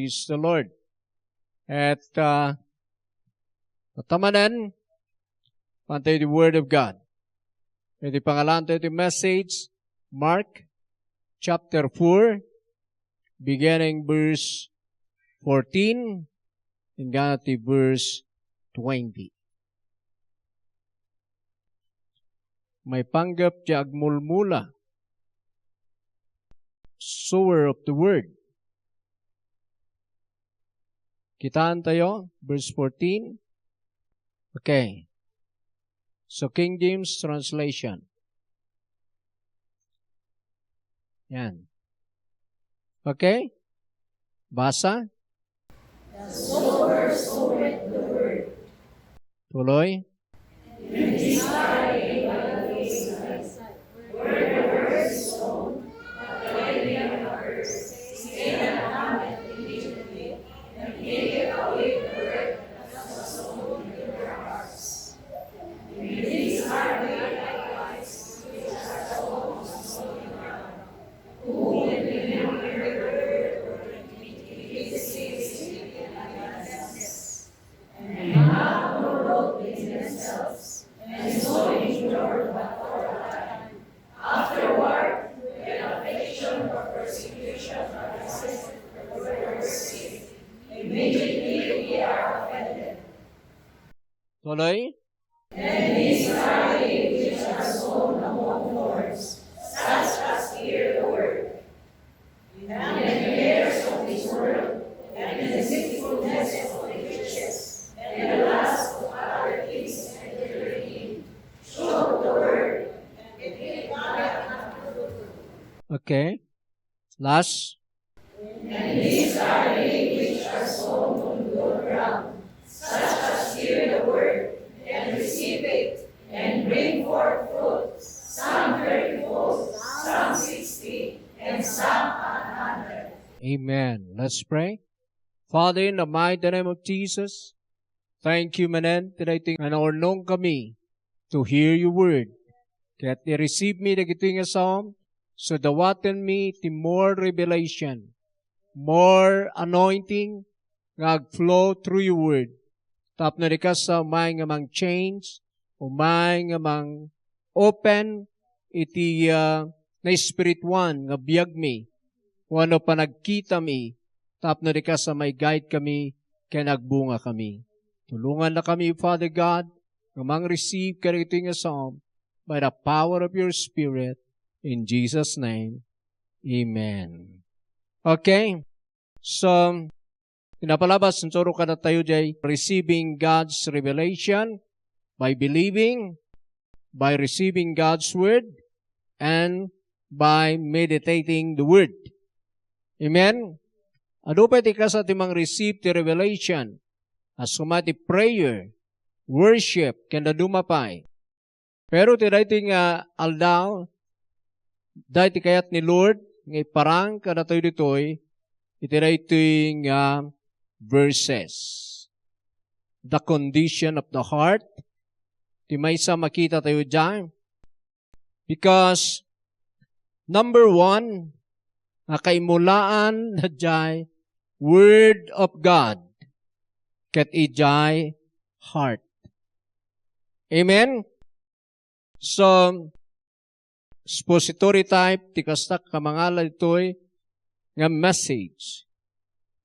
Praise the Lord. At matamanan, pantay the Word of God. Ito pangalan tayo yung message, Mark chapter 4, beginning verse 14, hinggang to verse 20. May panggap di agmulmula, sower of the Word. Kitaan tayo, verse 14. Okay. So, King James translation. Yan. Okay? Basa? The sower soweth the word. Tuloy? In this valley by the wayside, where the word is sown, the lightning of the earth, Satan cometh immediately, and taketh away the word that was sown in their hearts. And these are they likewise, which are sown on stony ground, who when they hear the word, it receives it in gladness, and have no root in themselves, and so endure but for a time. Afterward, when affliction or persecution arises for the word's sake, immediately we are offended. Tuloy? Then these are they which are sown among thorns, such as hear the word, and the cares of this world, and the deceitfulness of riches, and the lust of other things entering, choke the word, and it cometh not to fruit. Okay. Last? And these are they which are sown on good ground, such as hear the word, and receive it, and bring forth fruit, some 30-fold, some 60, and some 100. Amen. Let's pray. Father, in the mighty name of Jesus, thank you, manen, today nung kami to hear your word. Kaya't i-receive me na gito nga psalm, so dawatan me ti more revelation, more anointing, ngag-flow through your word. Tapno di ka sa umay nga mang change, umay nga mang open, iti na spirituan nga biyag mi, wano pa nagkita mi, tapno di ka sa may guide kami, kaya nagbunga kami. Tulungan na kami, Father God, nga mang-receive ka ito nga psalm by the power of your Spirit, in Jesus' name, Amen. Okay, so, pinapalabas, suro ka na tayo jay, receiving God's revelation by believing, by receiving God's word, and by meditating the word. Amen? Ano pa iti ka sa timang receive the revelation, as sumati prayer, worship, kanda dumapay. Pero ti dahi nga aldaw, dahi ti kayat ni Lord, nga iparang ka na tayo ditoy, iti dahi nga verses. The condition of the heart. Di may isa makita tayo dyan. Because, number 1, nakaimulaan na dyan, Word of God. Kat ijay heart. Amen? So, expository type, tikastak kamangala ito'y nga message.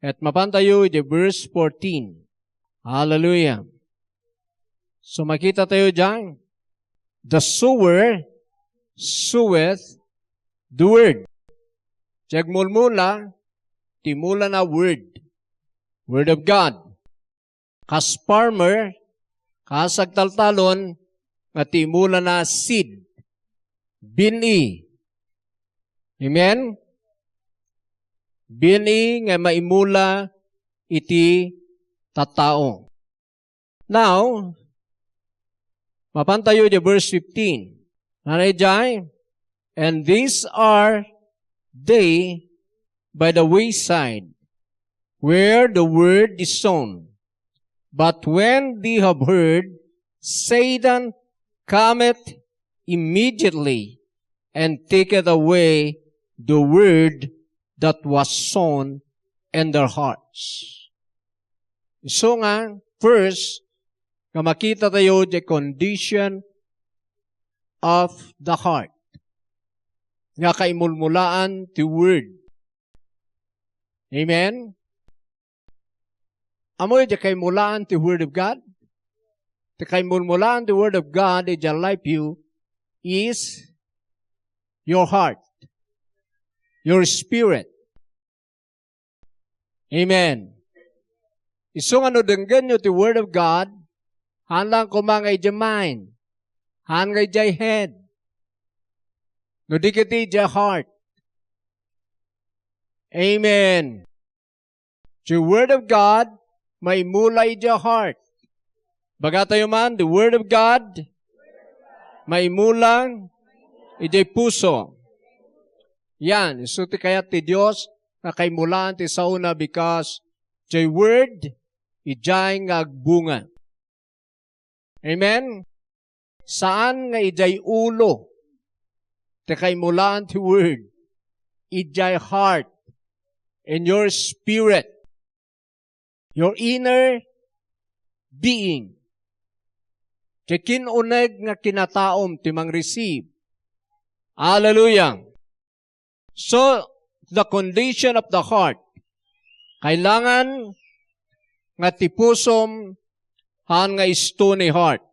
At mapantayo di verse 14. Hallelujah. So makita tayo dyan. The sower soweth the word. Jagmulmula, timula na word. Word of God. Kas farmer, kasagtaltalon, nga timula na seed. Bini. Amen? Bini nga maimula iti tatao. Now, mapantayo di verse 15. Nanay jay, and these are they by the wayside, where the word is sown. But when they have heard, Satan cometh immediately, and taketh away the word that was sown and their hearts. So nga, first, nga makita tayo the condition of the heart. Nga kaimulmulaan ti word. Amen? Amoy di kaimulaan ti word of God? Di kaimulmulaan ti word of God in your life you is your heart, your spirit. Amen. Isong ano denggan nyo ti word of God, hanlang kumangay di mind, hangay di head, no di kiti di heart. Amen. The word of God, may mulay di heart. Baga tayo man, the word of God, may mulang iti puso. Yan, isuti kaya ti Diyos na kay mulaan ti sauna because the word ijay nga agbunga. Amen? Saan nga ijay ulo ti kay mulaan ti word? Ijay heart and your spirit, your inner being. Ti kinuneg nga kinataom ti mang-receive. Hallelujah. So, the condition of the heart, kailangan nga tipusom han nga stony heart.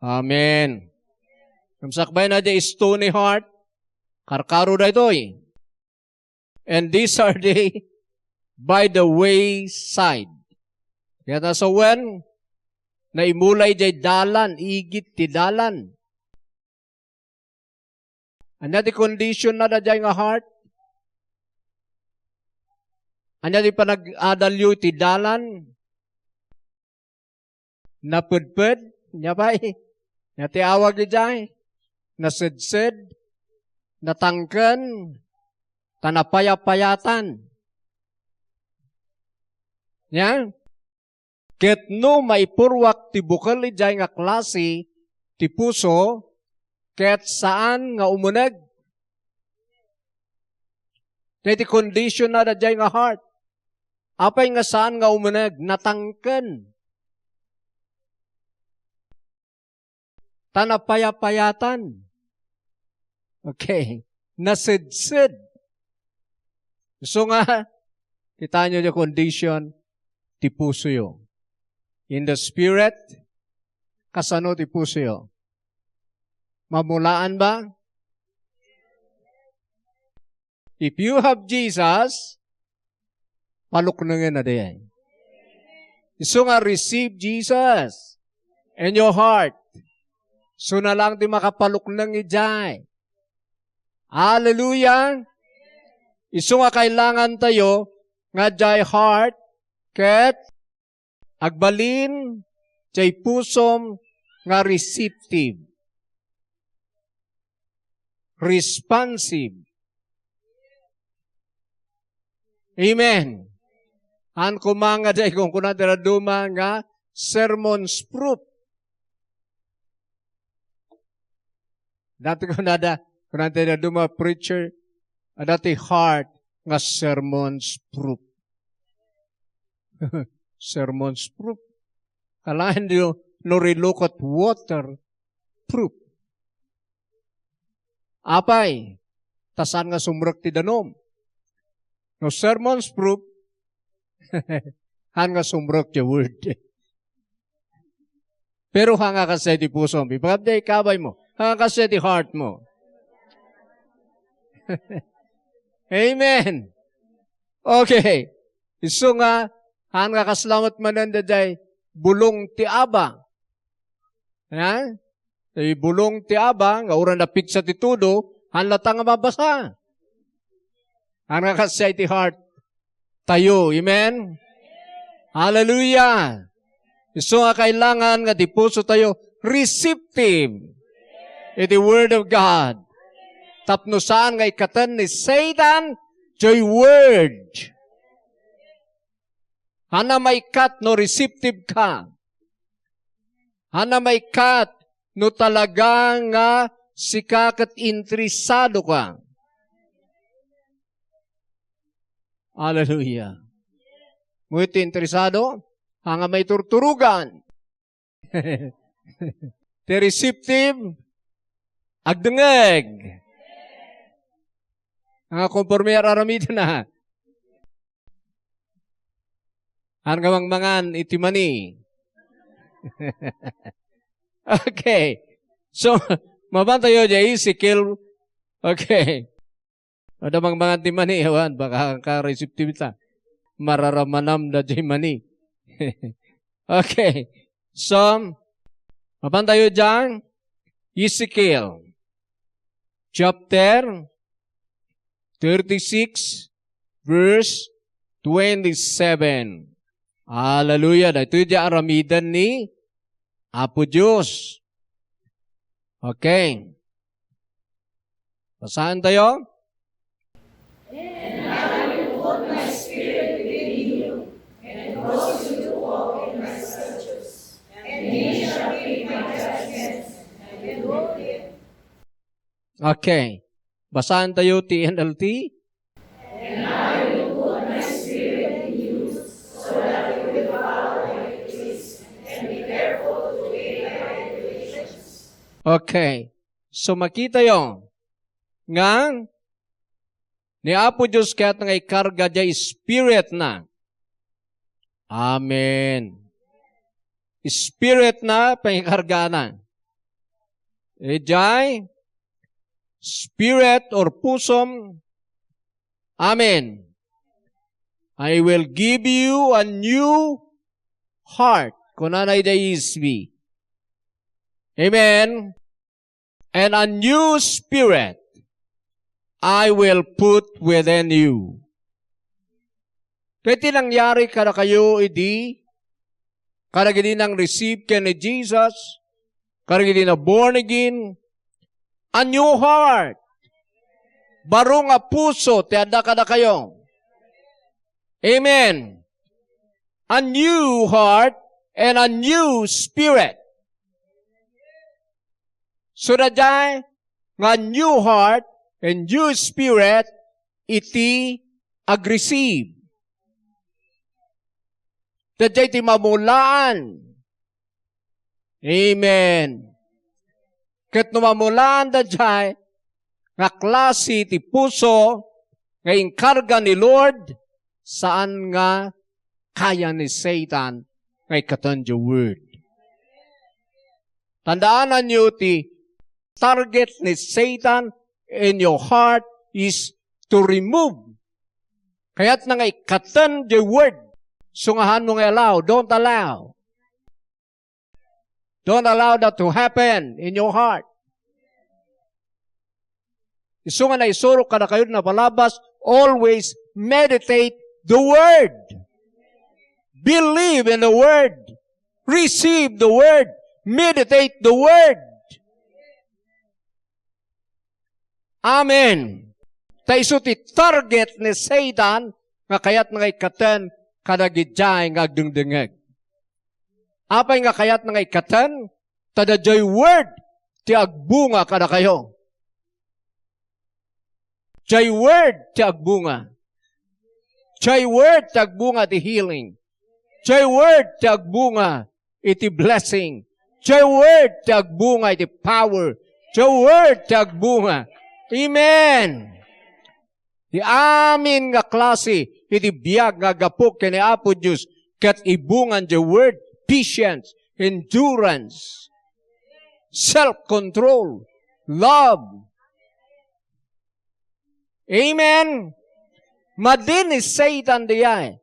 Amen. Kamsakbay na di stony heart, karkaro da ito'y. And these are the by the wayside. Kaya so when, naimulay di dalan, igit ti dalan. Anya di condition na da nga heart? Anya di panag-adalyo ti dalan? Napudpud? Nya ba eh? Nya ti awag di jay? Nasidsid? Natangken? Tanapayapayatan? Nya? Ket no maipurwak ti bukal di jay nga klase ti puso, ket saan nga umuneg? Ket condition na da jay nga heart. Apay nga saan nga umuneg? Natangken. Tanapayapayatan. Okay. Nasidsid. So nga, kita nyo yung condition, ti puso yo. In the spirit, kasano ti puso yo? Mamulaan ba? If you have Jesus, paluknungin na diyan. So nga, receive Jesus in your heart. So na lang di makapaluknung ijay. Hallelujah! Iso nga kailangan tayo nga jay heart ket agbalin jay pusom nga receptive. Responsive. Amen. An kumanga jay kung kunatira duma nga sermons proof. Dati ko nada, kunatira duma preacher, dati heart nga sermons proof. Sermons proof. Kalahin nyo, no relocate water proof. Apay, tasan nga sumrek ti danom. No sermons proof, han nga sumrek ti word. Pero hanga kasi ti puso mo. Pagkabday kabay mo, hanga kasi ti heart mo. Amen. Okay. Iso nga, han nga kaslamat mananda day, bulong ti aba. Ha? Tay bulong ti aba, nga ura na pizza ti tudo, han latang nga mabasa. Han nga kasay ti heart tayo. Amen? Hallelujah. Iso nga kailangan nga ti puso tayo, receptive in the word of God. Tapno saan nga ikatan ni Satan, joy word. Hana may kat no receptive ka. Hana may kat no talaga nga sikakat interesado ka. Hallelujah. Ngunit interesado, hanga may turturugan. Ti receptive, agdengeg. Hanga konforme aramid na. Ang gamang mangan itimani. Okay. So, mabantayo dyan, Ezekiel. Okay. Ada mang mangan timani, awan, baka ka-receptive ta. Mararamanam na dyan mani. Okay. So, mabantayo dyan, Ezekiel. Chapter 36, verse 27. Hallelujah. Ito yung aramidan ni Apo Diyos. Okay. Basahan tayo. And I will put my spirit within you, and cause you to walk in my statutes, and ye shall keep my judgments, and will do it. Okay. Basahan tayo TNLT. And I will put my spirit in you, so that you will follow my ways, and be careful to obey my regulations. Okay. So makita yung nga ni Apo Diyos kaya't nga ikarga dya spirit na. Amen. Spirit na pangikarga na. Ejay, spirit or pusom. Amen. I will give you a new heart. Kunanay da isbi. Amen. And a new spirit I will put within you. Kaya tinangyari kada kayo idi, kada gini nang receive ka ni Jesus, kada gini na born again, a new heart. Baro nga puso, tiada kada kayo. Amen. A new heart and a new spirit. So that nga new heart and new spirit, iti aggressive. Dadya iti mamulaan. Amen. Kat numamulaan dadya, nga klase iti puso, nga inkarga ni Lord, saan nga kaya ni Satan, nga ikatan the word. Tandaanan niyo ti target ni Satan in your heart is to remove. Kaya't na nga ikatan the word. Sungahan mo nga allow. Don't allow. Don't allow that to happen in your heart. Isunga na isuro ka na kayo na palabas, always meditate the word. Believe in the word. Receive the word. Meditate the word. Amen. Taiso ti target ni Satan nga kayat nga ikatan kadagidjay nga agdengdengeg. Apay nga kayat nga ikatan tadadjay word ti agbunga kada kayo. Jay word ti agbunga. Jay word ti agbunga ti healing. Jay word ti agbunga iti blessing. Jay word ti agbunga iti power. Jay word ti agbunga. Amen. Di amin nga klase, iti biyag nga gapok kini Apo Diyos, kat ibungan the word, patience, endurance, self-control, love. Amen. Madin is Satan diya.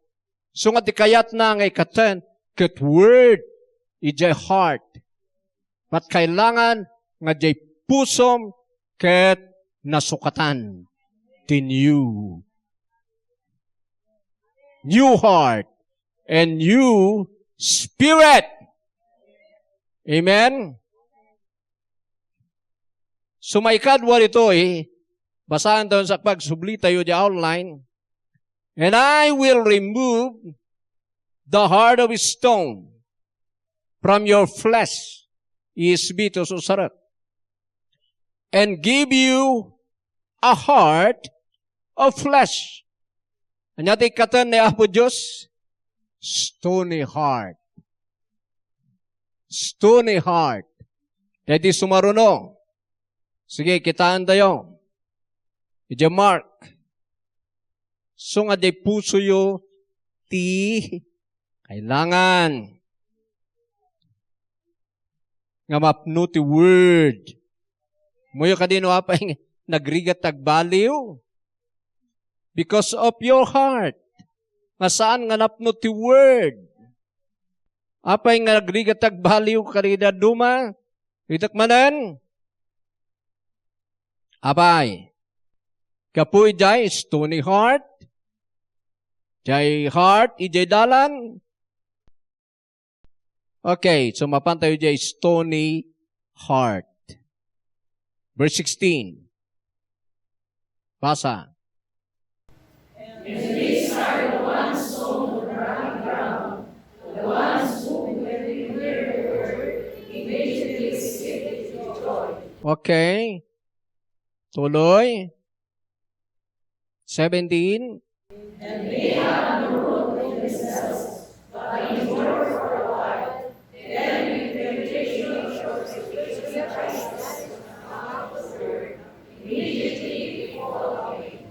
So nga di kayat na nga ikatan, kat word, ijay heart. Pat kailangan nga jay pusom, kat nasukatan ti new heart and new spirit. Amen? So may kadwa ito basahan doon sa pagsubli tayo di outline. And I will remove the heart of stone from your flesh, ESB to susarat, and give you a heart of flesh. Anya ti katan ni Apo Diyos, stony heart. Stony heart. Dahil sumaruno. Sige, kitaan tayo. Ija Mark. So nga di puso yo ti kailangan nga mapno ti word. Muyo ka din apay nagrigat tagbaliw. Because of your heart. Nga saan nga napno ti word. Apay nga nagrigat tagbaliw karida duma. Ritak manan. Apay. Kapoy jay stony heart. Jay heart, ijay dalan. Okay, so mapantayo jay stony heart. Verse 16. Basa. And these are the ones sown on rocky ground, the ones who, when they hear the word, immediately receive it with joy. Okay. Tuloy. 17. And they have no root in themselves, but endure for a while. Then in temptation of persecution Christ, out of the word, immediately fall away.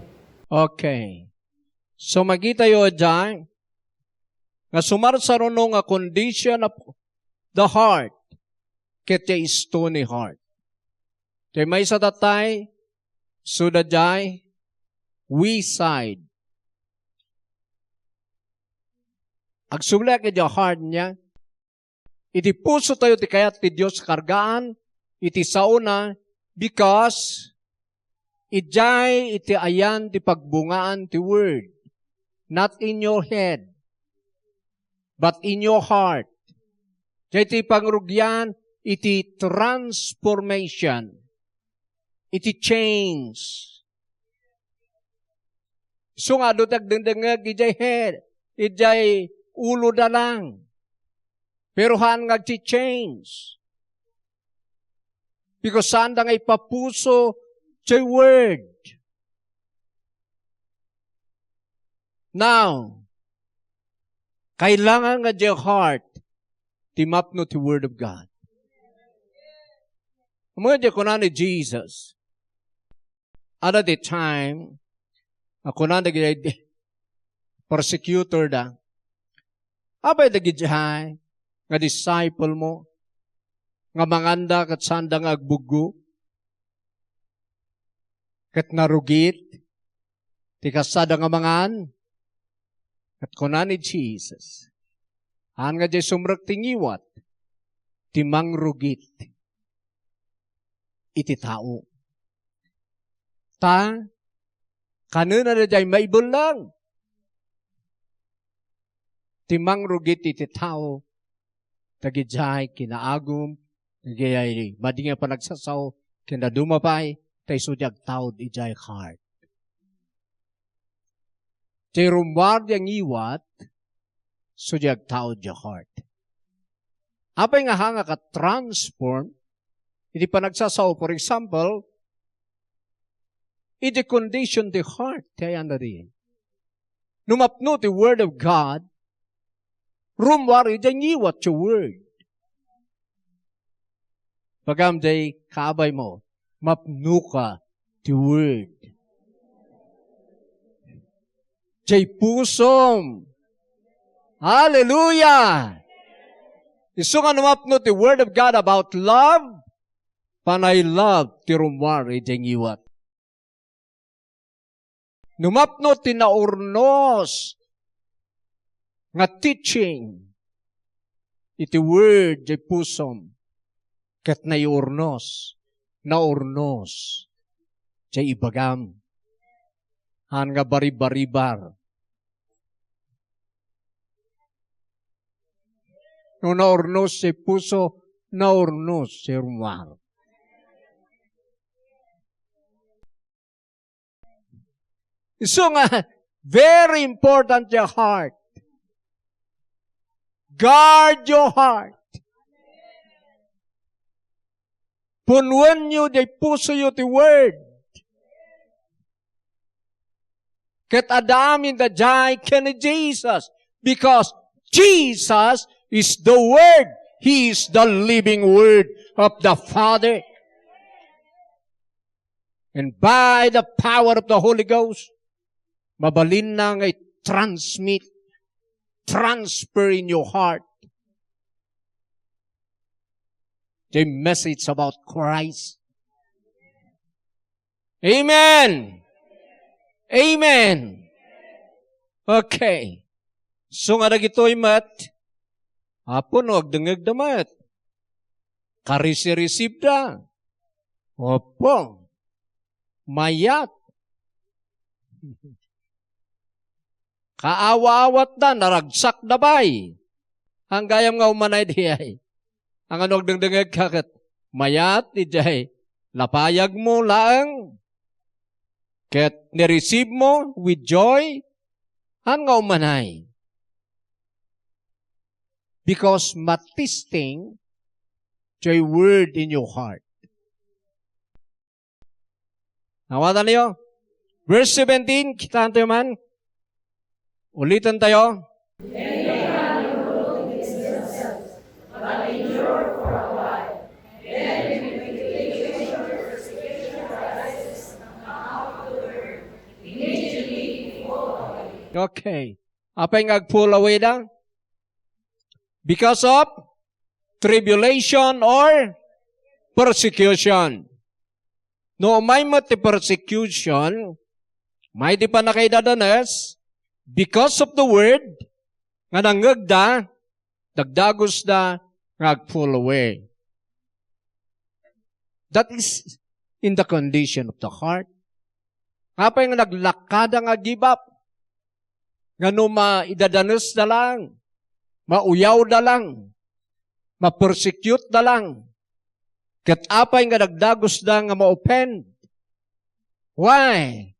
Okay. So magita yo dyan, nga sumarsaruno nga condition of the heart, kaya stony heart. Kaya may sa tatay, suda jay, we side. Agsubla kaya heart niya, iti puso tayo ti kayat ti Diyos kargaan, iti sauna, because ijay iti ayan ti pagbungaan ti word. Not in your head, but in your heart. Kaya iti pangrugyan, iti transformation. Iti change. So nga dutag dengdengag, ijay head, ijay ulo da lang. Pero haan nga ti change. Because saan da nga ipapuso ti word. Now, kailangan nga di heart timapno ti word of God. Mga di kunan ni Jesus, at the time, ako na naging persecutor da, abay naging nga disciple mo, nga manganda kat sanda nga agbugo, kat narugit, ti kasada nga mangan, at kunan ni Jesus, han nga di sumrak tingiwat, timang rugit, iti tao. Ta, kanina na di maibol lang. Timang rugit iti tao, tagijay, kinaagom, tagijay, madinga pa nagsasaw, kinadumapay, tay sudyag taod ijay heart. Tay rumwar yang iwat, sudyag taod ya heart. Apay nga hanga ka transform, iti pa nagsasaw, for example, iti condition the heart, kaya na rin. Numapno the word of God, rumwar iti iwat your word. Pagam day kaabay mo, mapno ka the word. Jay pusom. Hallelujah! Iso nga numapno the word of God about love, panay love ti rumwar iti iwat. Numapno tinaurnos nga teaching iti word jay pusom ket naurnos jay ibagam han nga bari-baribar. No naurnos jay puso, naurnos jay rumwar. So nga, very important your heart. Guard your heart. Punuan nyo, di puso nyo ti word. Ket adamin da jay ken Jesus. Because Jesus is the Word. He is the living Word of the Father. And by the power of the Holy Ghost, mabalin na ngay transfer in your heart the message about Christ. Amen. Amen. Okay. So nga nagito'y mat, hapon wag dengeg damat. Receive da. Opo. Mayat. Kaawa-awat da, naragsak na bay. Ang gayam nga umanay diyay. Ang anong dengdengeg kakit, mayat, ijay, lapayag mo lang. Ket ni-receive mo with joy, ang nga umanay. Because matisting joy word in your heart. Nawatan niyo? Verse 17, kita tayo man. Ulitan tayo. Okay. Apa yung ag-pull away na? Because of tribulation or persecution. No, may mati persecution, may di pa na kayo dadanas, because of the word, nga nangagda, dagdagos da, ngag-pull away. That is in the condition of the heart. Apa yung naglakada nga give up, nga no maidadanas na lang, mauyaw na lang, ma-persecute na lang, kat apay nga nagdagos da nga ma-open. Why?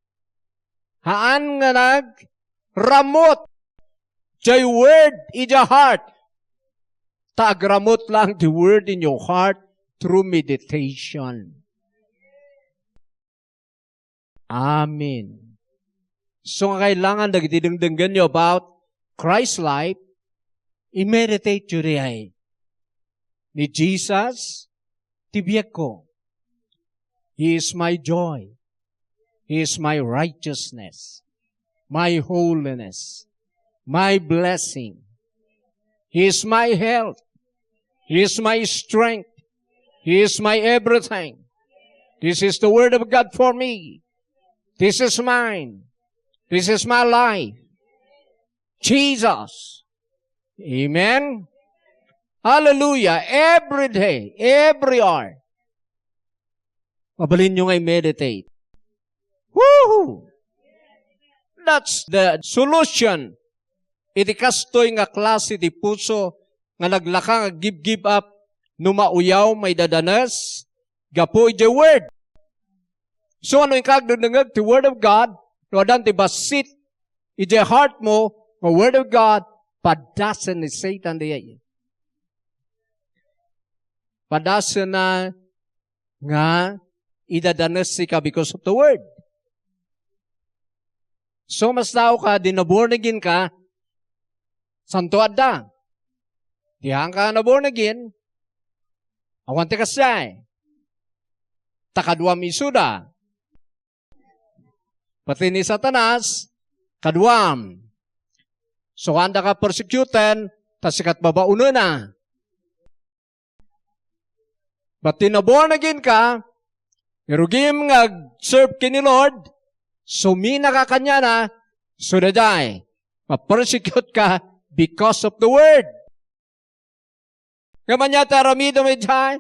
Haan nga nag-ramot jay word in your heart. Taagramot lang the word in your heart through meditation. Amen. So nga kailangan nagtidengdengan nyo about Christ's life, i-meditate nyo rin. Ni Jesus, tibiyag ko. He is my joy. He is my righteousness. My holiness. My blessing. He is my health. He is my strength. He is my everything. This is the word of God for me. This is mine. This is my life. Jesus. Amen. Hallelujah. Every day, every hour. Mabalin nyo ngay meditate. Woohoo! That's the solution. Iti kastoy nga klase ti puso nga naglaka nga give up no mauyaw may dadanas gapo iti word. So ano yung kagdunungag ti word of God no adan ti basit iti heart mo nga word of God padasan ni Satan diya. Padasan na nga idadanas ka because of the word. So mas tao ka, dinaborn again ka, santo adda. Diyan ka naborn again, awante ka siya. Takadwa misuda. Pati ni Satanas, kadwam. So anda ka persecuted, tasikat babauno na. But tinaborn again ka, irugim nga serve kini Lord, sumina ka kanya na, sudaday, ma-persecute ka because of the word. Kamanya taramido may jay,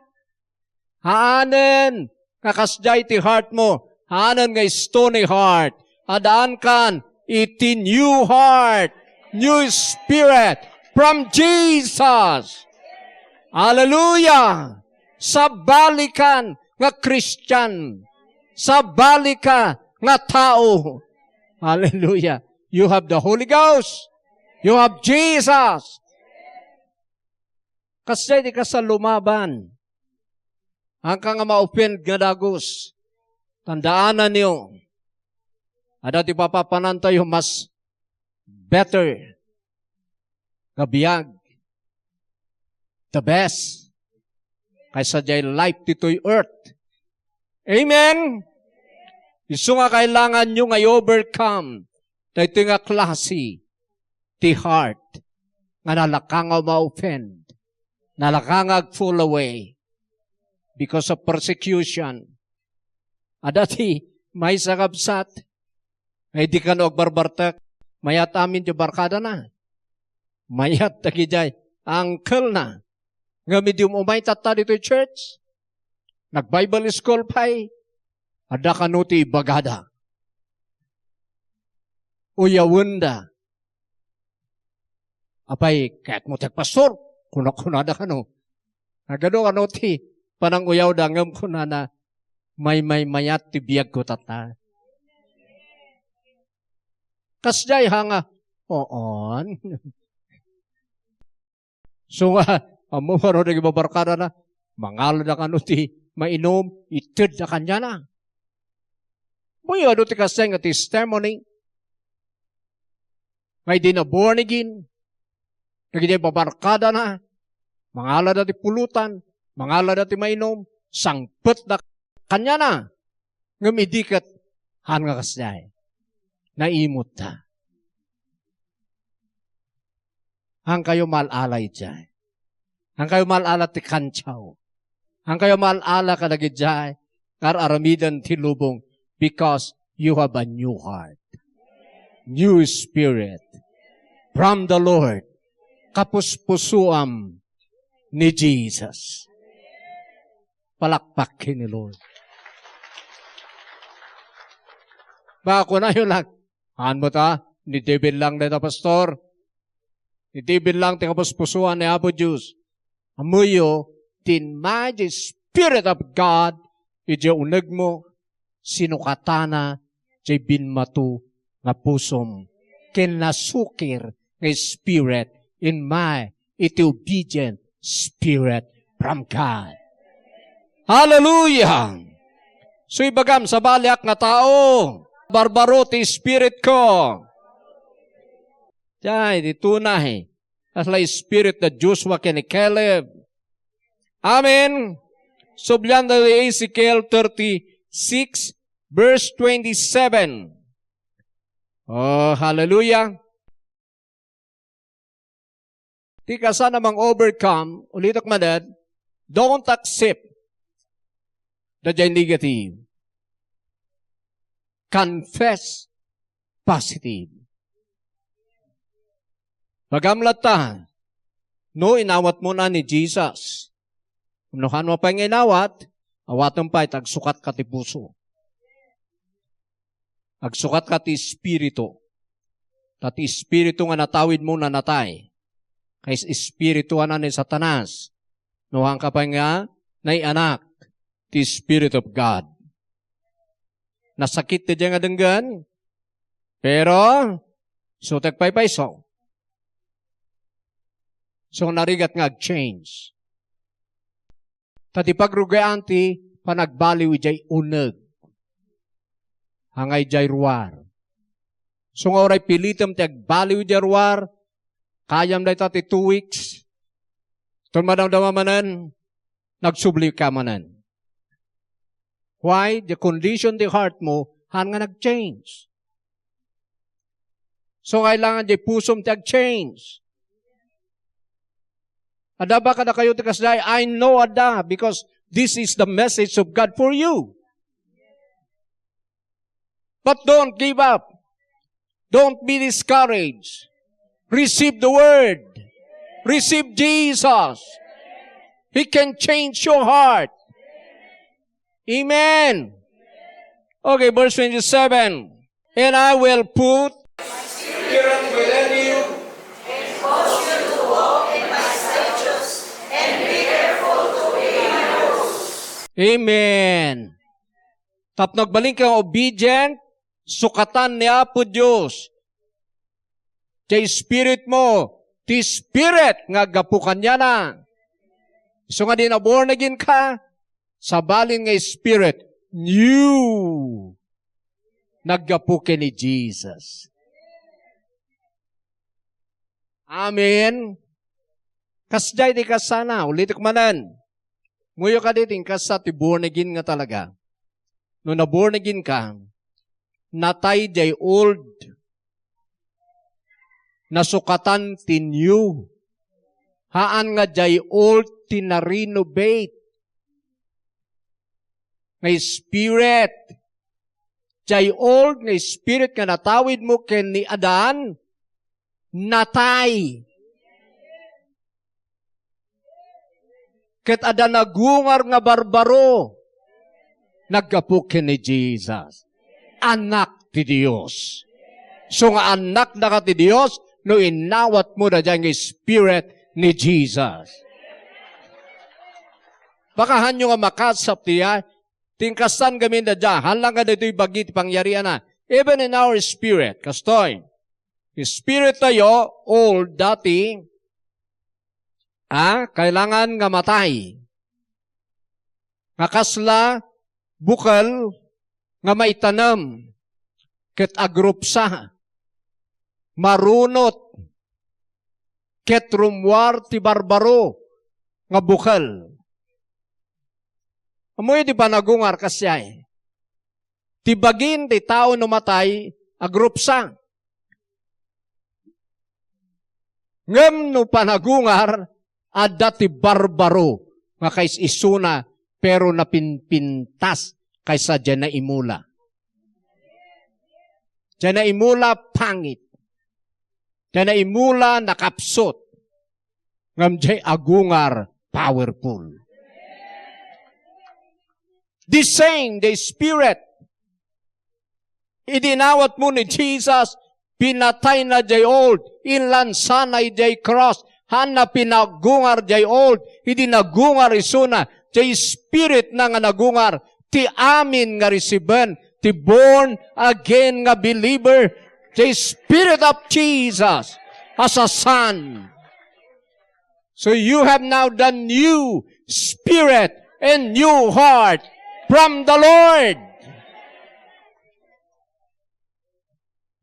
haanen, kakasjay ti heart mo, haanen nga stony heart, adaan kan, iti new heart, new spirit, from Jesus. Hallelujah! Sa balikan nga Christian, sa balika nga tao. Hallelujah. You have the Holy Ghost. You have Jesus. Kasi di ka sa lumaban. Ang ka nga ma-open nga dagos. Tandaanan niyo. Ada ti papapanan tayo mas better nga biyag. The best. Kaysa jay life dito'y earth. Amen? Isu nga kailangan nyo nga i-overcome dito nga klase ti heart nga nalakangaw ma-offend, nalakangag fall away because of persecution. Adati, may sakabsat, ay di ka no agbarbartak, mayat amin di barkada na. Mayat tagi jay, uncle na. Nga medium umay tata dito church. Nag-Bible school pa'y, ada ka no ti bagada. Uyawunda. Apay, kahit mo pastor, kuna-kunada ka no. Nagano ka no ti, panang uyaw dangam kunana, may mayat ti biyag ko tata. Kasjay hanga, oon. So amo maro na gibabarkada na, mangalo na ka no ti, mainom, itid na kanya na. Buyo ano ti kasay nga testimony, ngay di na born again, nagiging babarkada na, mangala na ti pulutan, mangala na ti mainom, sangpet na kanya na, ngamidikat, han nga kasay, naimot ta. Hang kayo malalay dyan. Hang kayo malala ti kantsaw. Hang kayo malala ka nagid dyan, aramidan ti lubong, because you have a new heart. New spirit from the Lord. Kapuspusuam ni Jesus. Palakpakin ni Lord. Bako na yun lang. Han mo ta? Ni David lang na pastor. Ni David lang ti kapuspusuan ni Apo Diyos. Amuyo, tin the Spirit of God, iti uneg mo, sinukatana, jay binmatu, nga pusom, kinasukir nga spirit in my iti obedient spirit from God. Hallelujah! So ibagam sa baliak nga tao, barbaro ti spirit ko. Diyan, ito na eh. Asla spirit na Joshua kini Caleb. Amen. So beyond the Ezekiel 36, verse 27. Oh, hallelujah. Di ka sana mang overcome, ulitok manad, don't accept the negative. Confess positive. Magamlat ta, no inawat mo na ni Jesus. Kung nuhan mo pa yung inawat, awatan pa, agsukat ka ti puso. Agsukat ka ti espiritu. Tati espiritu nga natawid mo na natay. Kay espiritu na ni Satanas. Nuhan ka pa nga, naianak, ti Spirit of God. Nasakit ti dyan nga denggan, pero, sutek pay so. So narigat nga change. Tati pagrugayaan ti panagbaliw ijay uneg. Hangay ijay ruwar. So nga oray pilitam ti agbaliw ijay ruwar, kayam day tati 2 weeks. Tun madamdama manan, nagsubli ka manan. Why? The condition the heart mo, han nga nag-change. So kailangan di pusom ti ag-change. Ada ba kada kayo tikasday? I know ada because this is the message of God for you. But don't give up. Don't be discouraged. Receive the word. Receive Jesus. He can change your heart. Amen. Okay, verse 27. And I will put spirit within you. And cause you to walk in my statutes, and be careful to obey my rules. Amen. Tap nagbaling kang obedient, sukatan ni Apo Diyos. Kay spirit mo, ti spirit nga gapukan niya na. So nga din na born again ka, sa balin nga spirit, new naggapuke ni Jesus. Amen. Kasjay di kasana, ulit kumanan. Nguyo ka diting kasa ti born again nga talaga. No na born again ka, natay jay old, nasukatan ti new. Haan nga jay old ti na-renovate. Ngay spirit. Jay old ngay spirit nga natawid mo ken ni Adan, natay. Ket ada nagungar nga barbaro, nagkapuk ni Jesus. Anak ti Dios. So nga anak na ka ti Dios, no inawat mo na dyan ng spirit ni Jesus. Baka hanyo nga makasap tiya, tingkasan kami na dyan, halang nga dito'y bagit pangyarihan na. Even in our spirit, kastoy, spirit tayo, old, dati, kailangan nga matay. Nga kasla, bukal, nga maitanam, ket agrupsa, marunot, ket rumwar ti barbaro, nga bukal. Amoy di pa nagungar kasyay. Ti bagin ti tao numatay, agrupsa. Ngem no panagungar, adda ti barbaro, nga kais isuna, pero napinpintas, kaysa dyan na imula. Dyan na imula, pangit. Dyan na imula, nakapsot. Ngam dyan agungar, powerful. The same, the Spirit, idinawat mo ni Jesus, pinatay na jay old, inlansa na jay cross, hana pinagungar jay old, hindi nagungar isuna, jay Spirit na nga nagungar, ti amin nga resiben, ti born again nga believer, jay Spirit of Jesus, as a Son. So you have now the new Spirit and new heart from the Lord.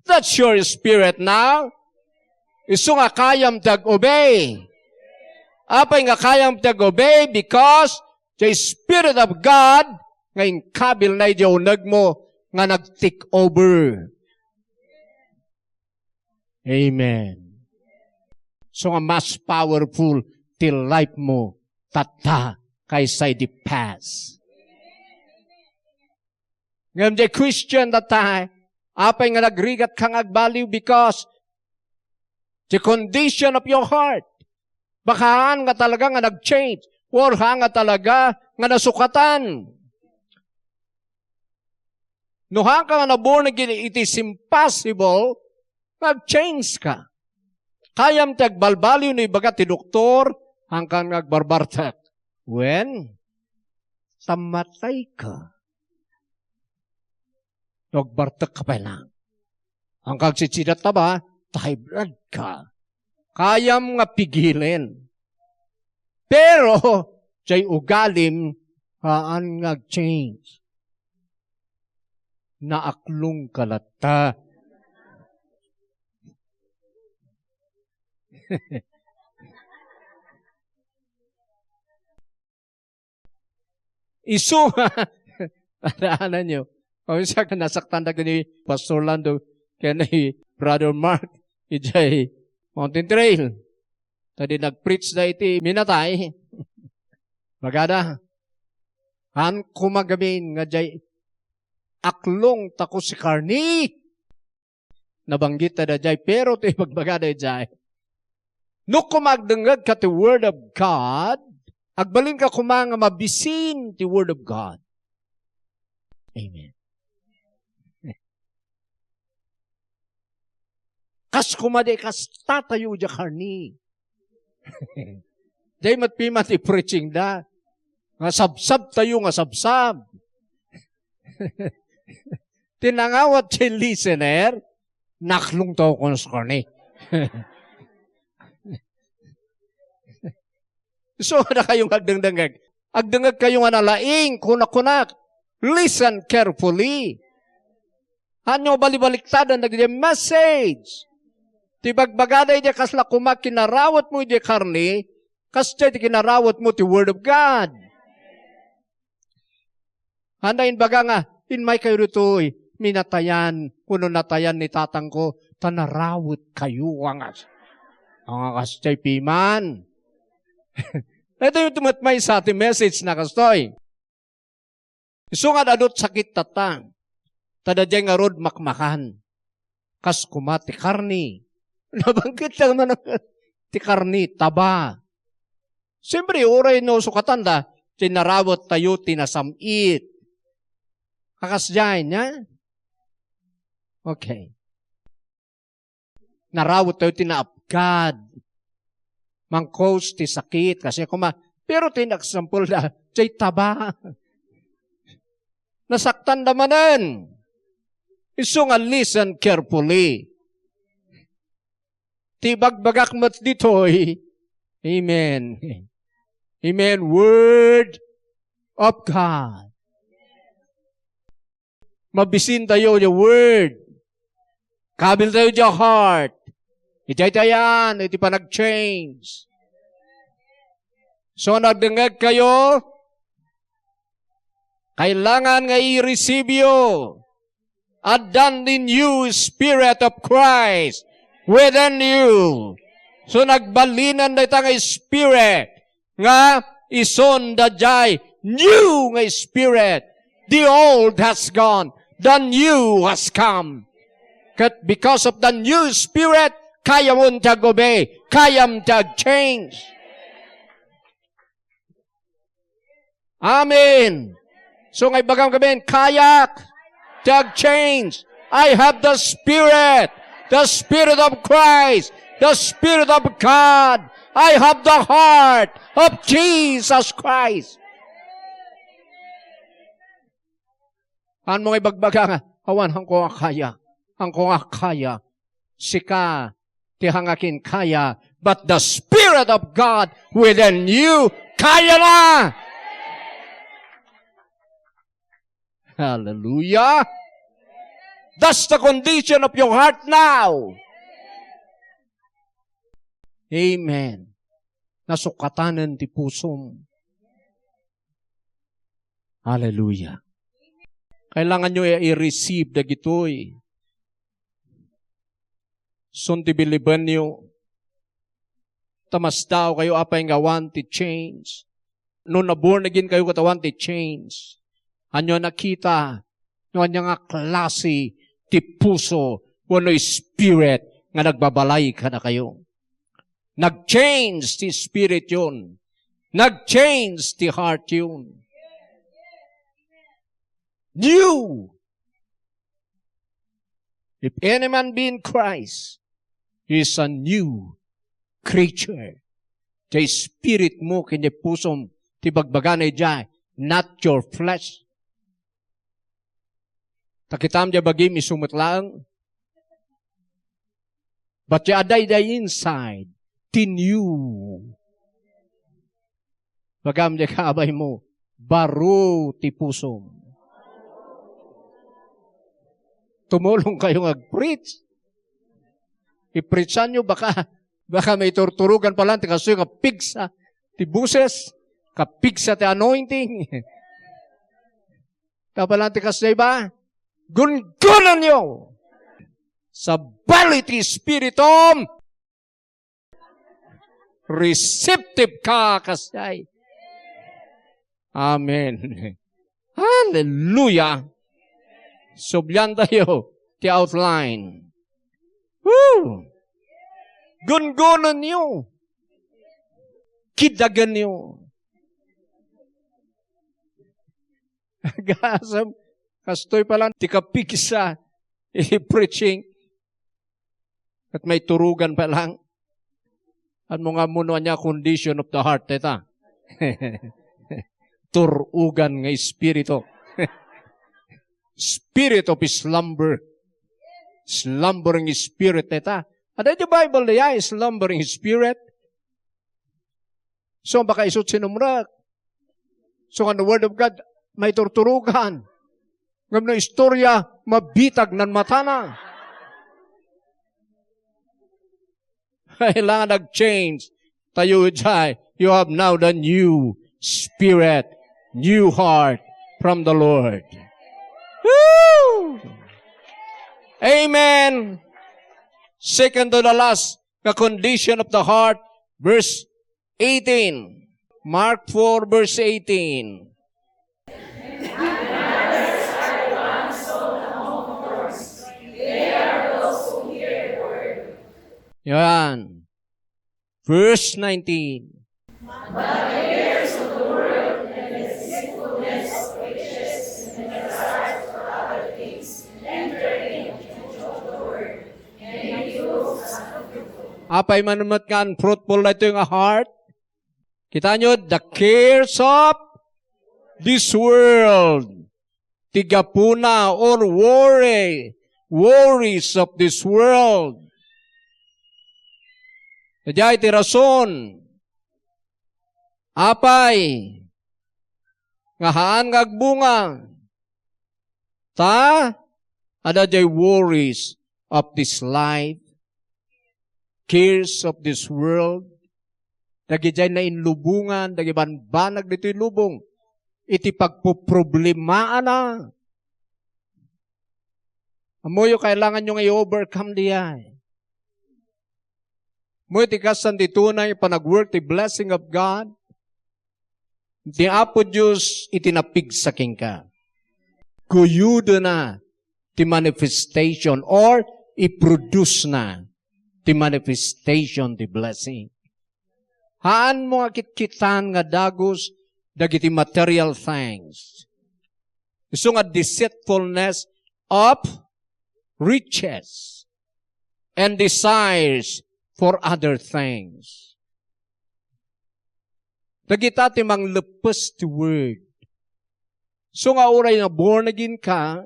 That's your spirit now. Isu nga kayam tag-obey. Apay nga kayam tag-obey because the Spirit of God ngayon kabil na idiunag mo nga nag-take over. Amen. So nga mas powerful till life mo tata kaysa di past. Ngayon di Christian tatay, apay nga nagrigat kang agbaliw because the condition of your heart. Baka nga talaga nga nag-change or nga talaga nga nasukatan. No ka nga na-born again, it is impossible mag-change ka. Kayam tagbalbaliw ni baga ti doktor hanggang nagbarbartak. When? Tamatay ka. Nagbartak ka pa lang. Hanggang sitsidat na ba, high blood ka. Kayam nga pigilin. Pero, jay ugalim, haan nga change. Naaklong kalata. Isu, alaanan nyo, kung siya ka nasaktan na ni Pastor Lando, kaya ni Brother Mark, ijay Mountain Trail. Tadi nag-preach na iti minatay. Magada, han kumagamin nga jay aklong tako si karni. Nabanggit na jay, pero ito ipagbagada jay. No kumagdengag ka ti Word of God, agbalin ka kumanga mabisin ti Word of God. Amen. Kas kumade, kas tatayo dya karni. Day matpimat i-preaching da. Nga sabsab tayo, nga sabsab. Tinangawat si listener, naklong tao ko sa karni. So, na kayong agdangdangag. Agdangag kayong analaing, kunak-kunak. Listen carefully. Hanyo balibaliktad na nagdi message. Ti bagbagaday di kasla kinarawat mo di karni, kasya di kinarawat mo ti Word of God. Handain baga nga, in may kayo rito'y, minatayan, kuno natayan ni tatang ko, tanarawat kayo ang kasya'y piman. Ito yung tumatmay sa ating message na kastoy. Isungan adot sakit tatang. Tadadya nga rod makmakan. Kas kuma ti karni. Nabanggit lang naman ti karni, taba. Siyempre, uray no sukatanda, tinarawat tayo tinasamit. Kakasyahin niya? Okay. Narawat tayo tinaapgad. Mangkos ti sakit. Kasi pero tinaksampul na, tiyay taba. Nasaktan namanan. Iso nga listen carefully. Tibagbagak mat ditoy. Amen. Amen. Word of God. Mabisin tayo yung word. Kabil tayo yung heart. Itay-tayan. Iti pa nag-change. So nagdengag kayo. Kailangan nga i-receive you. Adan in you Spirit of Christ within you. So nagbalinan na itang Spirit nga ison da jay new nga Spirit. The old has gone. The new has come. Because of the new Spirit, kaya mo tag-obey. Kaya mo tag-change. Amen. So ngay bagang gabihin, kayak. Tag-change. I have the Spirit of Christ, the Spirit of God. I have the heart of Jesus Christ. Ano mga ibagbaga nga? Awan, hangko nga kaya. Hangko nga kaya. Sika, tihangakin kaya. But the Spirit of God within you, kaya na! Hallelujah! That's the condition of your heart now. Amen. Nasukatanan ti pusom. Hallelujah. Kailangan nyo i-receive na gitoy. Son ti biliban nyo. Tamas daw kayo apay nga want to change. Noon na born again kayo katawan ti change. Anyo nakita, anyo nga klase, ti puso, wano spirit, nga nagbabalay ka na kayo. Nag-change ti spirit yun. Nag-change ti heart yun. New! If any man be in Christ, he is a new creature. Ti spirit mo, kini pusom, ti bagbaganay dyan, not your flesh. Takitam dia bagi misumot lang. But ya aday inside, tinu. Bagam dia kaabay mo, baro ti pusom. Tumulong kayo mag-preach. I-preachan nyo, baka may turturugan pa lang, kasi kapigsa, ti buses, kapigsa ti anointing. Kapalang ti kasi ba? Gun-gunan nyo sa bality spiritum. Receptive ka kasay. Amen. Hallelujah. Subyan tayo ti outline. Woo! Gun-gunan nyo. Kidagan nyo. Gasam. Kastoy pa lang, tikapigsa, i-preaching, at may turugan pa lang. At mga muno niya, condition of the heart, teta. Turugan nga espiritu. Spirit of slumber. Slumbering spirit, teta. Ada yung Bible na yan, slumbering spirit. So, baka isot sinumrak. So, ang the Word of God, may turturugan. Ngam na istorya, mabitag ng mata na. Kailangan nag-change. Tayo jay, you have now the new spirit, new heart from the Lord. Woo! Amen. Second to the last, the condition of the heart, verse 18. Mark 4, verse 18. Yan. Verse 19. Apay manumat nga fruitful na ito yung heart. Kita nyo, the cares of this world. Tigapuna or worries of this world. Kaya iti rason, apay, nga haan ngagbunga, ada jay worries of this life, cares of this world, dagi jay na inlubungan, dagi banbanag dito ilubong, iti pagpuproblimaan na. Amoyo kailangan nyo i-overcome diyan. Mo iti kasan ti tunay panag-work ti blessing of God. Ti Apo Diyos itinapigsaking ka. Kuyudo na ti manifestation or i-produce na ti manifestation ti blessing. Haan mo akit-kitan nga dagos dagiti material things. Gusto nga deceitfulness of riches and desires for other things. Dagita ti manglepes ti word. So nga oray nga born again ka,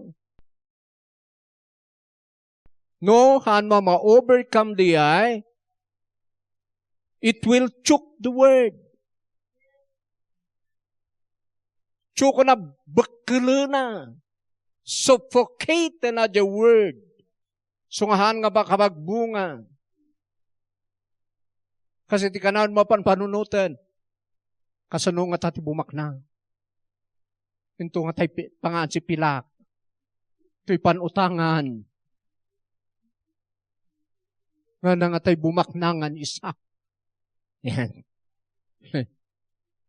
no, han ma-overcome di ay, it will choke the word. Choke na bakala na. Suffocate na the word. So nga han nga ba kabagbunga. Kasi ti kanan mo panunutan. Kasano nga tati bumakna. Ito nga tayo pangaan si Pilak. Ito'y panutangan. Nga nga tayo bumaknangan isa. Yan.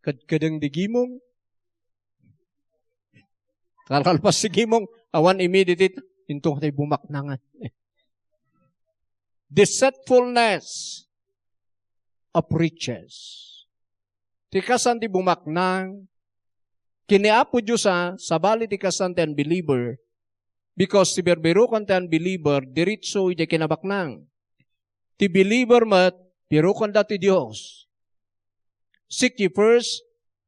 Kadang digimong. Kalkalpas si gimong. Awan immediate. Ito nga tayo bumaknangan. Deceitfulness of riches. Tikasan ti bumaknang, kiniapo Diyos sa bali tikasan ti unbeliever, because ti berberukan ti unbeliever, diritso iti kinabaknang. Ti believer mat, birukan da ti Diyos. Seek ye first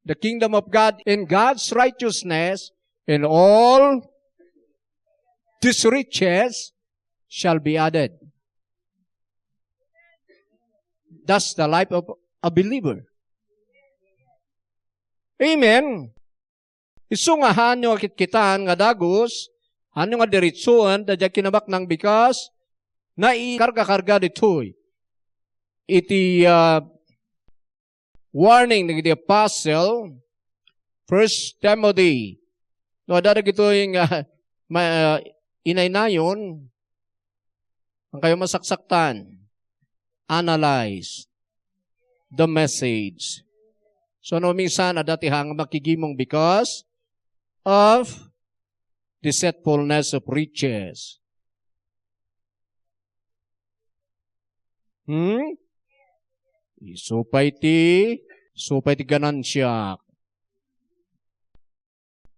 the kingdom of God and God's righteousness, and all these riches shall be added. That's the life of a believer. Amen. Isu nga hanyo kitkitan nga dagos, hanyo nga diritsuan, dadya kinabak ng bikas, na ikarga-karga ditoy. Iti warning ng iti apostle, 1 Timothy, no, dadag ito yung inaynayon, ang kayo masaksaktan, analyze the message. So, no, minsan, adatihang makigimong because of deceitfulness of riches. Supay ti ganansya.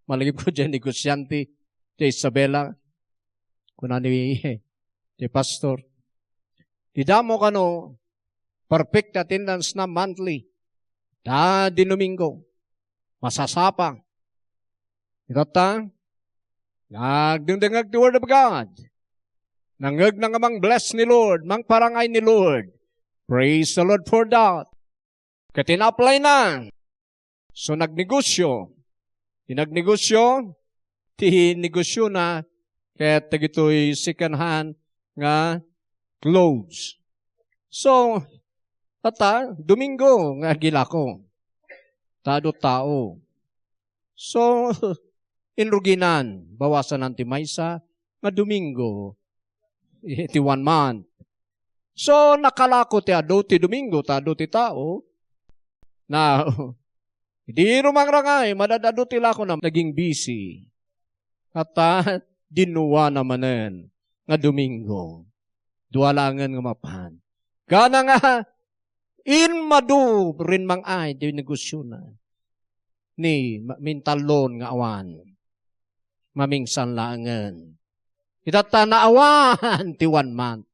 Malagip ko dyan, negosyante, di Isabela, kuna ni pastor. Didamo ka no, perfect attendance na monthly. Di Domingo. Masasapa. Itata, nagdungdungag the word of God. Nangag na nga mang bless ni Lord, mang parangay ni Lord. Praise the Lord for that. Katina-apply na. So nagnegosyo. Tinagnegosyo, tinegosyo na, Kaya tagito'y second hand nga clothes. So, Domingo nga gilako. Tado tao. So, inruginan, bawasan ng timaysa, nga Domingo, iti 1 month. So, nakalako ti ado ti Domingo, tado ti tao, na, hindi rumangrangay, madadado ti lako na naging busy. At dinuwa namanen nga Domingo. Duwalangan nga mapan. Gana nga, madu rin mang ay, di negosyo na. Ni mintalon nga awan. Mamingsan langan. Itata naawan ti 1 month.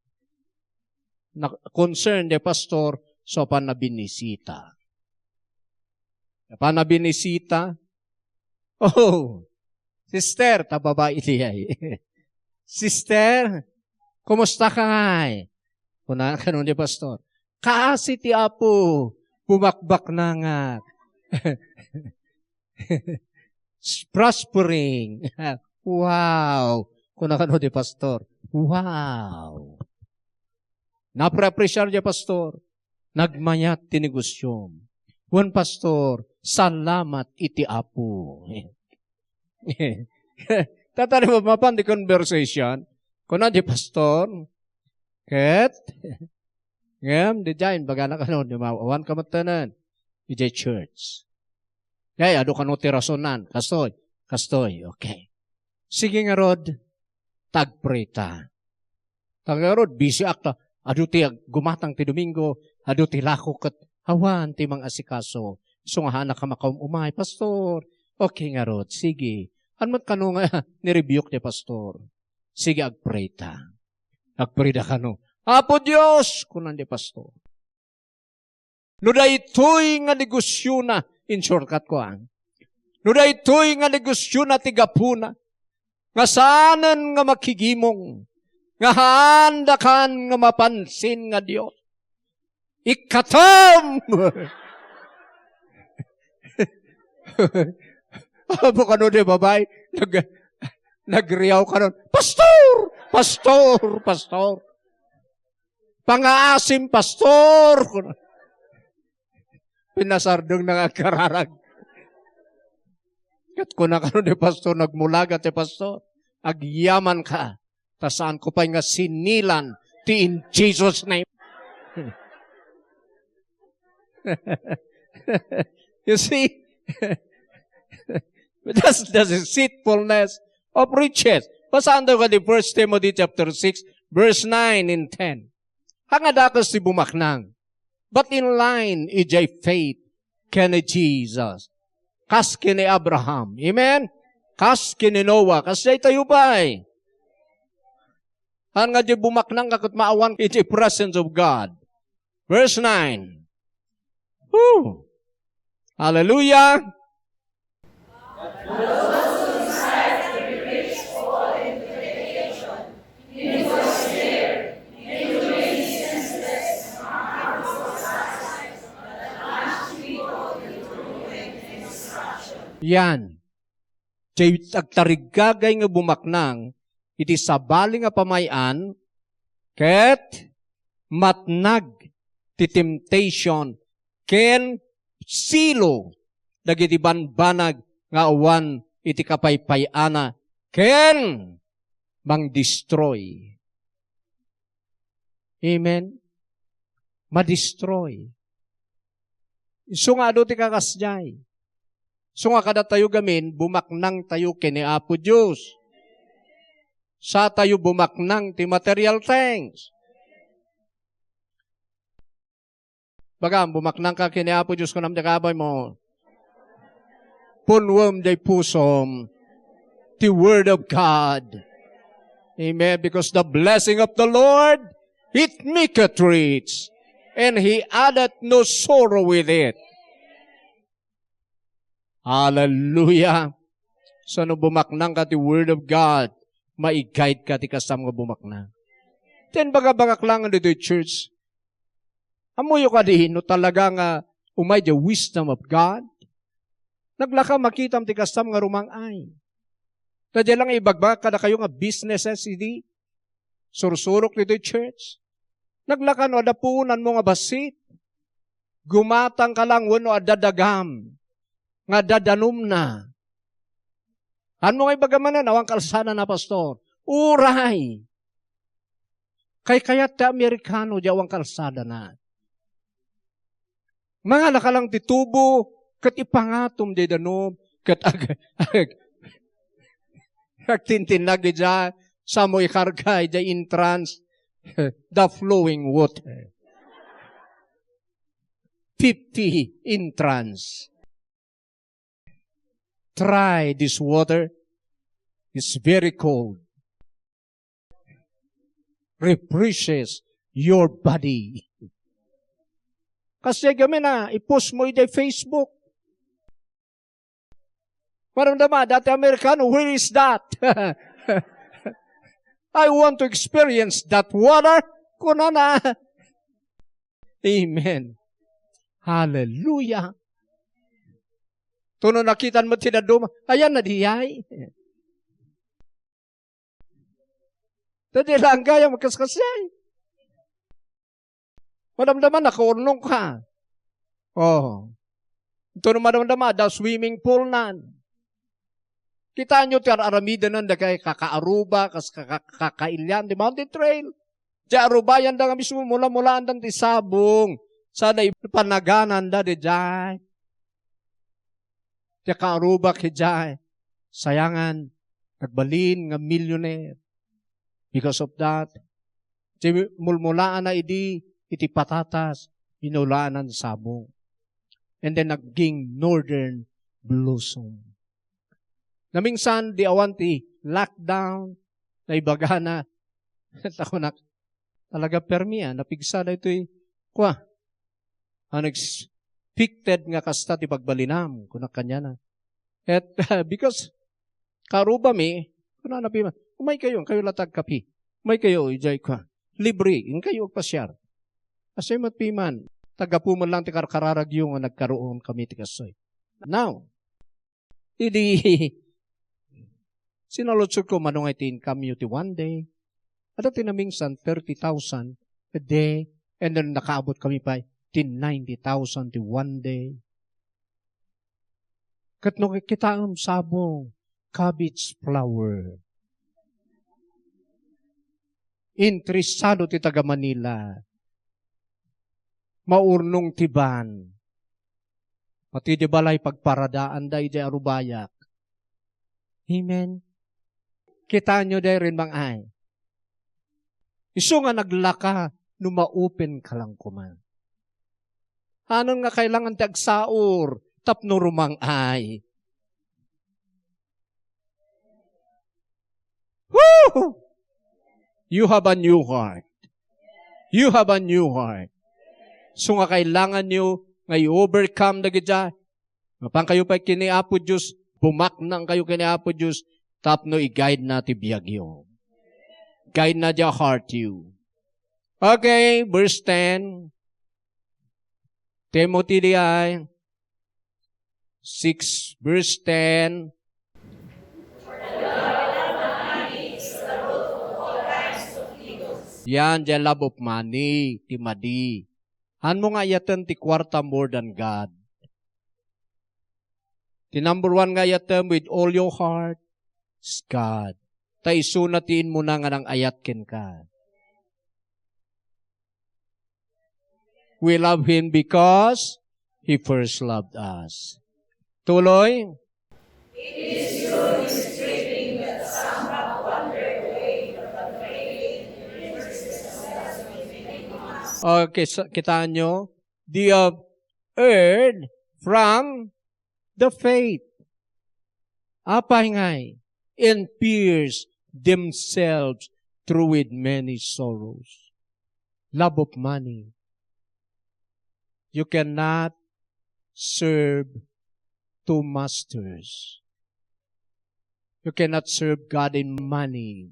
Concern de pastor so panabinisita. Panabinisita. Oh, sister, tababae liyay. Sister, kumusta ka ngay? Kuna ka nun de pastor. Kaasi ti apo, bumakbak na nga. Prospering. Wow. Kung nakano di pastor. Wow. Naprepresyar di pastor. Nagmayat ti negosyo. Wan pastor, salamat iti apo. Tatari mo mapan di conversation. Kung di pastor, ket, ngam, di jain, baga na kanon, di mawawan kamatanan. Di jay church. Kaya, ado ka no tirasonan. Kastoy, okay. Sige nga rod, tagpreta. Nga rod, busy akta. Ado ti gumatang ti Domingo, ado ti lako kat hawan ti mga asikaso. So nga hanak ka makaumay, pastor. Okay nga rod, sige. Anmat ka no nga, nirebuke ti pastor. Sige, agpreta. Agpreta ka no. Apo Diyos, kunan di pastor. No da ito'y nga negosyo na, in shortcut ko no da ito'y nga negosyo na tigapuna, nga saanan nga makigimong, nga handakan nga mapansin nga Diyos. Ikatam! Apo ka no di babay, nagriyaw ka nun, Pastor! Pangaasim, pastor! Pinasardong na kararag. Kat kung nakano ni pastor, nagmulagat ni pastor, agyaman ka. Tasaan ko pa nga sinilan ti in Jesus' name. You see, that's the deceitfulness of riches. Pasaan daw ka di 1 Timothy chapter 6, verse 9 and 10. Hangadakas si bumaknang. But in line, ijay faith, kani Jesus. Kas kini Abraham. Amen? Kas kini Noah. Kas jay tayo ba'y? Hanga di bumaknang kakot maawan, ijay presence of God. Verse 9. Woo! Hallelujah! Yan. Jay agtarigagay nga bumaknang, iti sabali nga pamayan, ket matnag ti temptation, ken silo, dagiti banbanag nga awan iti kapaypayana, ken mang-destroy. Amen? Ma-destroy. So nga do ti kakasjay. So nga kada tayo gamin, bumaknang tayo kini Apo Diyos. Sa tayo bumaknang ti material things. Baga, bumaknang ka kini Apo Diyos kung namdakabay mo. Punwam day pusom the Word of God. Amen. Because the blessing of the Lord, it maketh rich, and He addeth no sorrow with it. Hallelujah. So, no bumaknang ka ti Word of God, ma-guide ka ti kasam nga bumaknang. Then, baga-bagaklangan dito church, amuyo ka din, no talaga nga umay the wisdom of God, naglaka makitam ti kasam nga rumangay. Nadya lang ibagba kada kayo nga businesses, hindi. Sursurok nito church. Naglakan o adapunan mo nga basit. Gumatang ka lang wano adadagam. Nga dadanum na. Ano nga ibagaman na awang kalsana na pastor? Uray! Kaya ta Amerikano di awang kalsada na. Mga nakalang titubo, kat ipangatom di danom, kat agtintinag di dyan, sa mo ikargay di entrance, the flowing water. 50 entrance. Try this water. It's very cold. Refreshes your body. Kasi gamin na, ipost mo ito Facebook. Maramdaman, dati Amerikano, where is that? I want to experience that water. Kuna na. Amen. Hallelujah. Tuno nakitan mo tinaduma, ayan na diyay. Tadi lang kaya magkaskasyay. Madamdaman, nakaunong ka. Oh. Ito na madamdaman, da swimming pool nan. Kita nyo, aramida nan, da kay kakaaruba, kakailyan, di mountain trail. Di arubayan da nga mismo, mula-mulaan dan di sabong. Sana ipanaganan da di jay. Di kaaruba ki jay. Sayangan, nagbalin nga millionaire. Because of that, mulmulaan na iti patatas, inulaan ng sabong. And then naging northern blossom. Namingsan, di awanti, lockdown, na ibaga na, ako na, talaga permiya, napigsa na ito'y, unexpected nga kasta ti pagbalinam, kunak kanya na. At because, karuba mi, kuna napima, umay kayo latag kapi. Umay kayo, ijay ka. Libre, in kayo pasyar. Asay matpiman, tagapuman lang ti karkararag yung nagkaroon kami ti kasoy. Now, sinalotsod ko manungay ti income ti one day. At tinamingsan 30,000 a day. And then nakaabot kami pa ti 90,000 ti one day. Katno kita ang sabong, cabbage flower. Interesado ti taga Manila. Maurnong tiban. Pati di balay pagparadaan da iti arubayak. Amen. Kita nyo day rin mga ay. Iso nga naglaka, numa-open ka lang kuman. Anong nga kailangan ti agsaur, tapno rumang ay. Woo! You have a new heart. You have a new heart. So nga kailangan nyo nga i-overcome na gidya. Mapang kayo pa kiniapo Diyos, bumaknang kayo kiniapo Diyos, tapno i-guide na ti biyagyo. Guide na di heart you. Okay, verse 10. Timothy di ay 6, verse 10. Yan, the love of money, timadi. Han mo nga yatan ti kwarta more than God. Ti number 1 nga yatan with all your heart is God. Ta isunatiin mo na nga ng ayatkin ka. We love Him because He first loved us. Tuloy. It is true in stripping that some have wandered away from the faith. Okay, kita nyo, they have erred from the faith. Apay ngay, and pierced themselves through with many sorrows. Love of money. You cannot serve two masters. You cannot serve God in money.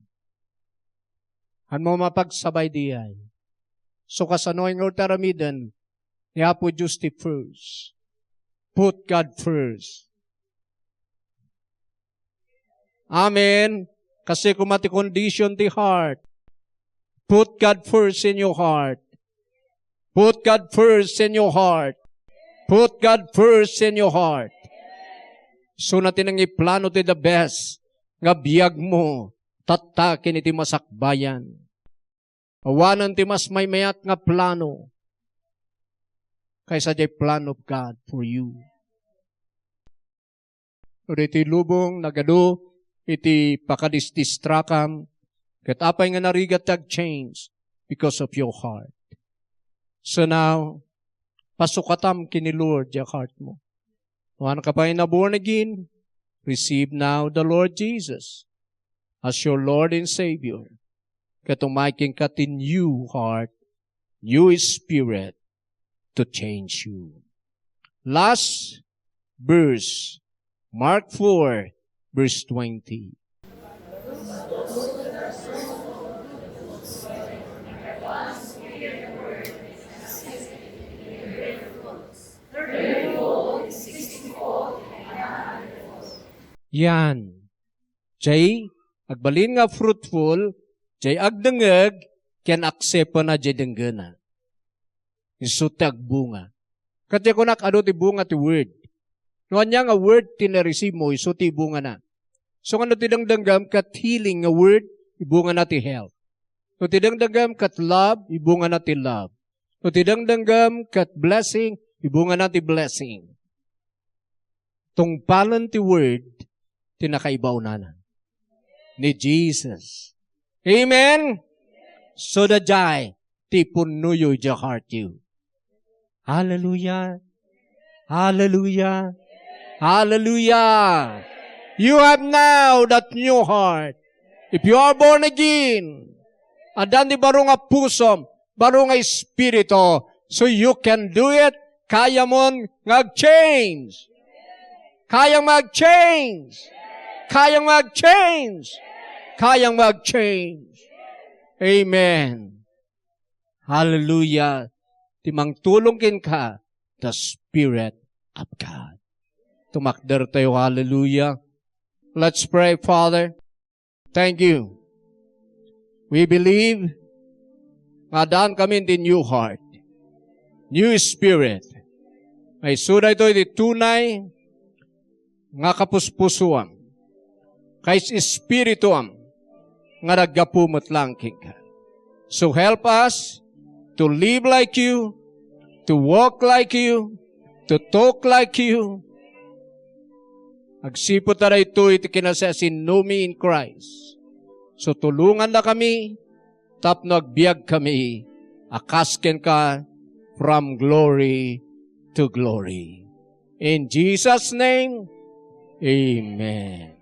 Ano mapagsabay diyan? So kasanoy ng taramidan, niya po Diyos ti first. Put God first. Amen. Kasi kumati condition the heart. Put God first in your heart. Put God first in your heart. Put God first in your heart. So natin ang iplano ti the best. Nga biyag mo, tatakin iti masakbayan. Awanan ti mas may mayat nga plano. Kaysa di plan of God for you. Iti lubong, nagado, iti pakadististrakam, kat apay nga narigat change because of your heart. So now, pasukatam kini Lord yung heart mo. Kung ka pa na born again, receive now the Lord Jesus as your Lord and Savior. Katumaking ka in new heart, new spirit, to change you. Last verse, Mark 4, verse 20. Yan. Jay, agbalin nga fruitful, jay agdangag, can accept na jay danggana. Isutag bunga. Kati ko nakado ti bunga ti word. Noan niya nga word tinareceive mo, isuti bunga na. So ano ti dangdanggam kat healing nga word, ibunga na ti health. No ti dangdanggam kat love, ibunga na ti love. No ti dangdanggam kat blessing, ibunga na ti blessing. Tungpalan ti word, tinakaibaw na ni Jesus. Amen? So da jay, ti punuyo ja heart you. Hallelujah. Hallelujah. Hallelujah. You have now that new heart. If you are born again, adan di baro nga pusom, baro nga espiritu, so you can do it, kaya mon ngag-change. Kayang mag-change. Kayang mag-change. Kayang mag-change. Amen. Hallelujah. Timang tulungin ka, the Spirit of God. Tumakder tayo, hallelujah. Let's pray, Father. Thank you. We believe, madaan kami in new heart, new spirit. Ay suda ito iti tunay, nga kapuspusuam, kay espirituam, nga naggapumot langking ka. So help us to live like you, to walk like you, to talk like you. Agsipot na ito iti kinasasinnumi in Christ. So tulungan na kami, tapno agbiag kami, akasken ka from glory to glory. In Jesus' name, amen.